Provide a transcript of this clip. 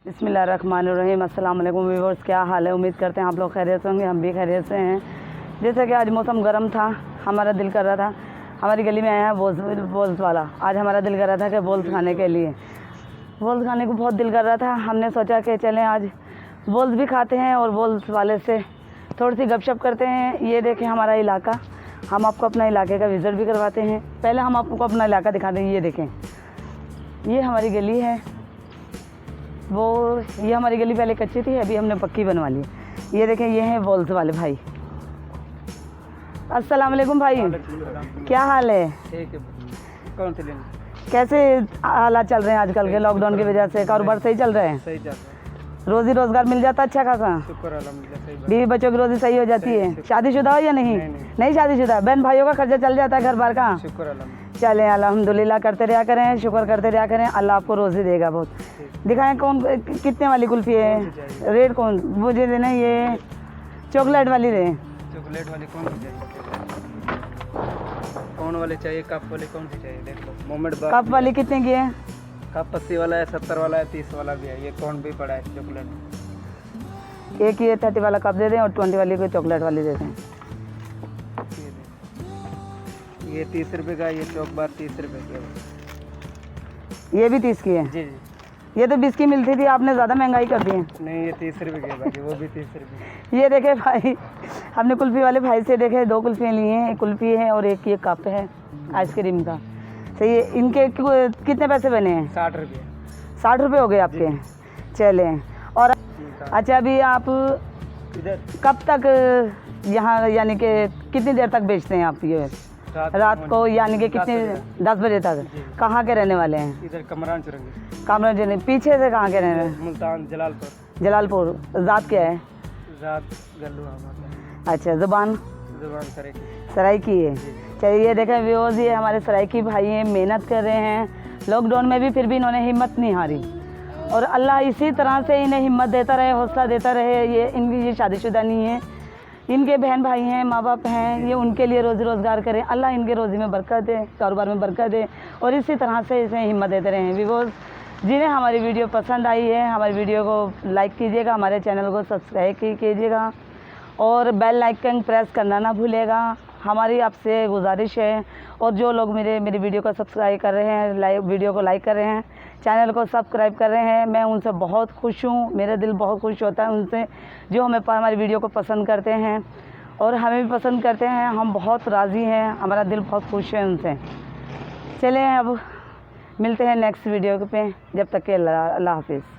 बिस्मिल्लाहिर्रहमानिर्रहीम। अस्सलाम वालेकुम व्यूअर्स, क्या हाल है? उम्मीद करते हैं आप लोग खैरियत से होंगे। हम भी खैरियत से हैं। जैसे कि आज मौसम गर्म था, हमारा दिल कर रहा था, हमारी गली में आया है बोल्स वाला। आज हमारा दिल कर रहा था कि बोल्स खाने के लिए, बोल्स खाने को बहुत दिल कर रहा था। हमने सोचा कि चलें आज बोल्स भी खाते हैं और बोल्स वाले से थोड़ी सी गपशप करते हैं। ये देखें हमारा इलाका, हम आपको अपना इलाके का विज़िट भी करवाते हैं। पहले हम आपको अपना इलाका दिखा दें। ये देखें, ये हमारी गली है। ये हमारी गली पहले कच्ची थी, अभी हमने पक्की बनवा ली। ये देखें, ये हैं बोल्स वाले भाई। अस्सलाम वालेकुम भाई, क्या हाल है? ठीक है। कौन से लेना? कैसे हालात चल रहे हैं आजकल के लॉकडाउन की वजह से? कारोबार सही चल रहे हैं? सही चल रहा है, रोजी रोजगार मिल जाता अच्छा खासा? शुक्र अल्हम्दुलिल्लाह। सही बात। बीवी बच्चों की रोजी सही हो जाती है? शादीशुदा हो या नहीं? नहीं शादीशुदा। बहन भाइयों का खर्चा चल जाता है घर बार का? शुक्र अल्हम्दुलिल्लाह। चलें, अल्हम्दुलिल्लाह करते रहा करें, शुक्र करते रहा करें, अल्लाह आपको रोज़ी देगा बहुत। दिखाएं कौन कितने वाली कुल्फ़ी है? रेट कौन मुझे देना? ये चॉकलेट वाली दे। चॉकलेट वाली कौन सी चाहिए? कौन वाले चाहिए? कप वाले कौन सी चाहिए? देख लो। मोमेंट कप वाली कितने की है? कप 80 वाला है, 70 वाला है, 30 वाला भी है। ये कौन भी पड़ा है चॉकलेट। एक ये 30 वाला कप दे दें और 20 वाली को चॉकलेट वाली दे दें। ये 30 रुपये का, ये चौक बार 30 रुपये की। ये भी 30 की है? जी जी। ये तो 20 की मिलती थी, आपने ज़्यादा महंगाई कर दी है। नहीं, ये 30 रुपये की है बाकी, वो भी 30 रुपये। ये देखे भाई, हमने कुल्फ़ी वाले भाई से देखे 2 कुल्फ़ियाँ ली हैं। एक कुल्फ़ी है और एक ये कप है आइसक्रीम का। सही है। इनके कितने पैसे बने हैं? 60 रुपये। 60 रुपये हो गए आपके? चलें। और अच्छा, अभी आप इधर कब तक यहाँ यानी कि कितनी देर तक बेचते हैं आप ये? रात को यानी कि कितने? 10 बजे तक। कहाँ के रहने वाले हैं? इधर कमरान चुरंगी। कामरान जी, पीछे से कहाँ के रहने वाले? मुल्तान, जलालपुर। जलालपुर। ज़ात क्या है? रात गल्लू हमारा। अच्छा, ज़ुबान सराय की। सराय की है। चलिए, ये देखें व्यूअर्स, ये हमारे सराय की भाई हैं, मेहनत कर रहे हैं लॉकडाउन में भी, फिर भी इन्होंने हिम्मत नहीं हारी। और अल्लाह इसी तरह से इन्हें हिम्मत देता रहे, हौसला देता रहे। ये शादीशुदा नहीं है, इनके बहन भाई हैं, माँ बाप हैं, ये उनके लिए रोज़ी रोज़गार करें। अल्लाह इनके रोज़ी में बरकत दे, कारोबार में बरकत दे और इसी तरह से इसे हिम्मत देते रहें। व्यूअर्स, जिन्हें हमारी वीडियो पसंद आई है, हमारी वीडियो को लाइक कीजिएगा, हमारे चैनल को सब्सक्राइब कीजिएगा और बेल आइकन प्रेस करना ना भूलिएगा। हमारी आपसे गुजारिश है। और जो लोग मेरी वीडियो को सब्सक्राइब कर रहे हैं, वीडियो को लाइक कर रहे हैं, चैनल को सब्सक्राइब कर रहे हैं, मैं उनसे बहुत खुश हूँ। मेरा दिल बहुत खुश होता है उनसे, जो हमारी वीडियो को पसंद करते हैं और हमें भी पसंद करते हैं। हम बहुत राज़ी हैं, हमारा दिल बहुत खुश है उनसे। चलें, अब मिलते हैं नेक्स्ट वीडियो पे। जब तक के अल्लाह हाफिज़।